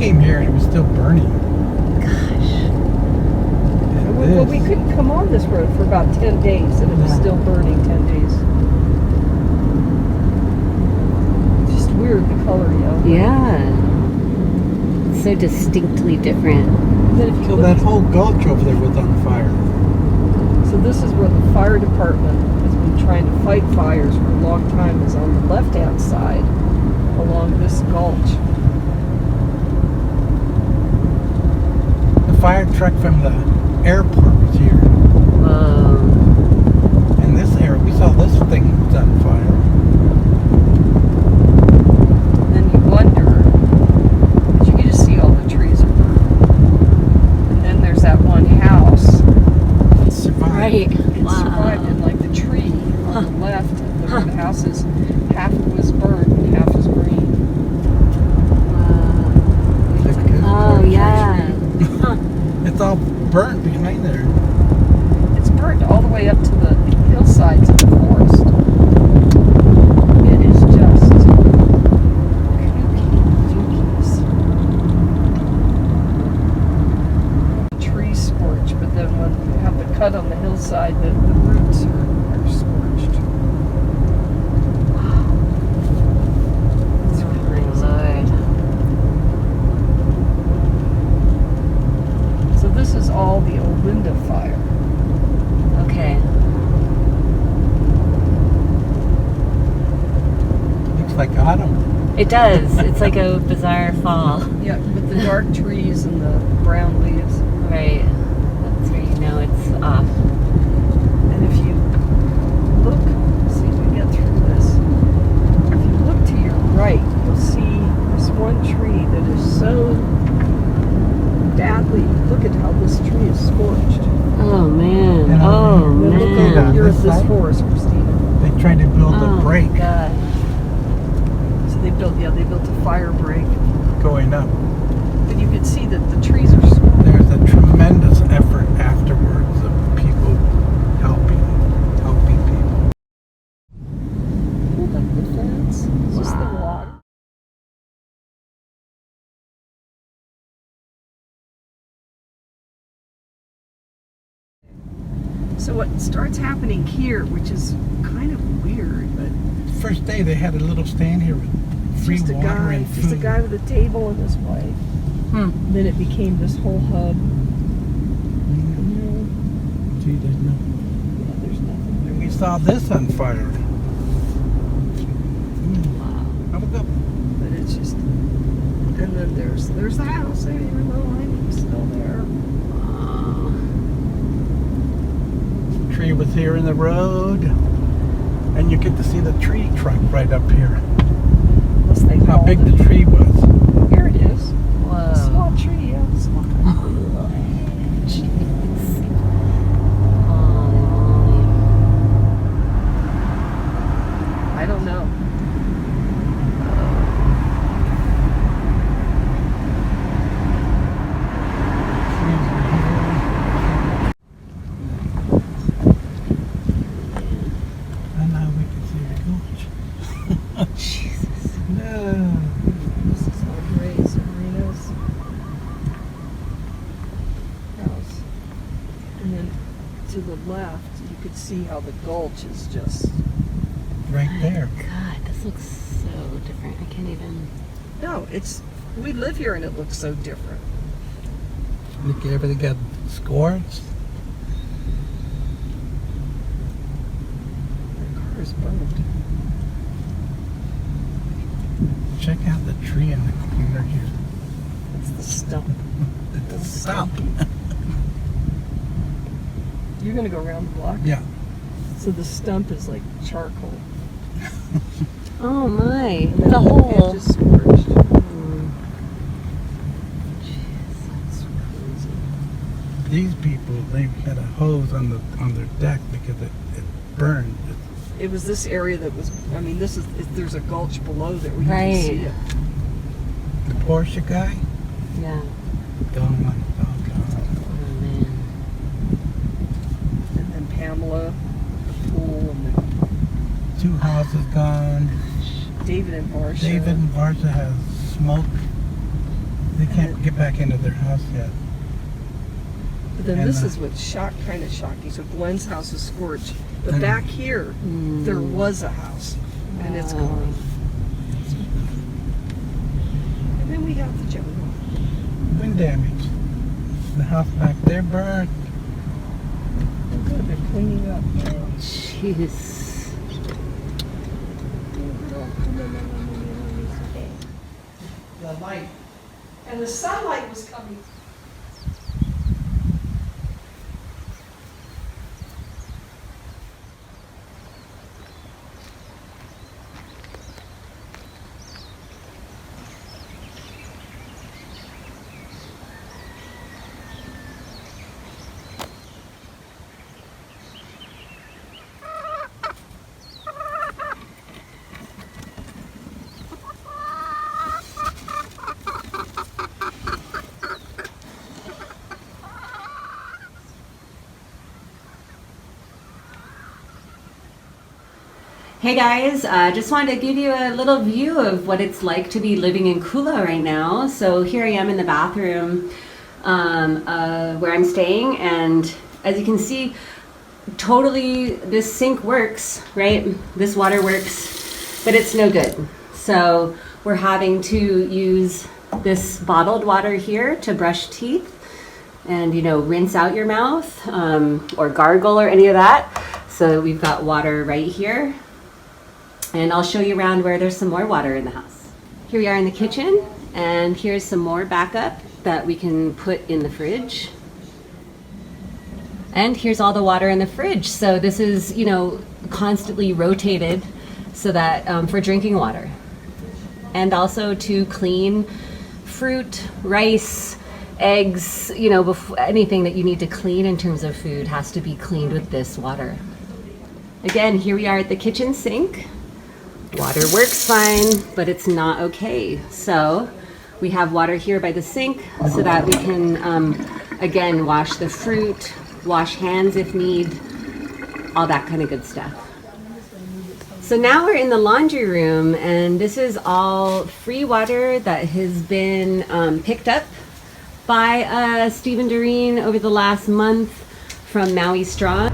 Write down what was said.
came here and it was still burning. Gosh. Well, we couldn't come on this road for about 10 days, and it was still burning 10 days. Just weird, the color, Yeah. It's so distinctly different. Then if you So look, that whole gulch over there was on fire. so this is where the fire department has been trying to fight fires for a long time, is on the left-hand side along this gulch. The fire truck from the airport was here. In this area, we saw this thing was on fire. Then you wonder, but you can just see all the trees are burned. And then there's that one house. It survived. Right. It survived, and like the tree on the left, where the house is, half was burned and half is green. Oh, yeah. It's all burnt behind there. It's burned all the way up to the hillsides of the forest. It is just kooky. Trees scorched, but then when you have the cut on the hillside, the roots are scorched. It's crazy. So this is all the Olinda fire. Okay. Looks like autumn. It does. It's like a bizarre fall. Yeah, with the dark trees and the brown leaves. Right. That's where you know it's off. And if you look, see if we get through this. If you look to your right, you'll see this one tree that is so badly. Look at how this tree is scorched. Oh, man. Yeah. Oh, And then look man. over here This at this side? forest, Christina. They tried to build a break God. So they built a fire break. going up. But you can see that the trees are scorched. There's a tremendous effort afterwards of people helping people. Hold up the fence. It's just the water. So what starts happening here, which is kind of weird, but First day they had a little stand here with free just a water guy, and food. just a guy with a table and his wife. Then it became this whole hub. Gee, there's no. Yeah, there's nothing. And we saw this on fire. Have a go. But it's just, and then there's the house there, even though I'm still there. Tree was here in the road, and you get to see the tree trunk right up here. Unless they How hauled big it. the tree was. Here it is. Whoa. A small tree, yeah, small. Jeez. Holy moly. I don't know. And now we can see the gulch. Jesus. No. This is Andre's Arena's house. And then to the left, you could see how the gulch is just... Right there. God, this looks so different. I can't even. No, it's... We live here and it looks so different. Look, everything got scores. The car is burned. Check out the tree in the corner here. It's the stump. It's a stump. You're gonna go around the block? Yeah. So the stump is like charcoal. Oh my. And then The hole. edge is scorched. Jeez. These people, they had a hose on their deck because it burned. It was this area that was, I mean, there's a gulch below there where you Right. can see it. The Porsche guy, Yeah. gone. Oh man. And then Pamela, the pool, and then 2 houses gone. David and Marcia. David and Martha has smoke They can't get back into their house yet. But then And, this is what's kind of shocking. So Glenn's house is scorched, but And- back here there was a house, and it's gone. And then we have the jungle. Wind damage. The house back there burned. Oh, good, they're cleaning up. Jeez. The light. And the sunlight was coming. Hey guys, just wanted to give you a little view of what it's like to be living in Kula right now. So here I am in the bathroom where I'm staying, and as you can see, totally this sink works, right? This water works, but it's no good. So we're having to use this bottled water here to brush teeth and, you know, rinse out your mouth or gargle or any of that. So we've got water right here. And I'll show you around where there's some more water in the house. Here we are in the kitchen, and here's some more backup that we can put in the fridge. And here's all the water in the fridge. So this is, you know, constantly rotated so that for drinking water. And also to clean fruit, rice, eggs, you know, anything that you need to clean in terms of food has to be cleaned with this water. Again, here we are at the kitchen sink. Water works fine, but it's not okay. So we have water here by the sink so that we can, again, wash the fruit, wash hands if need, all that kind of good stuff. So now we're in the laundry room, and this is all free water that has been picked up by Stephen Doreen over the last month from Maui Straw.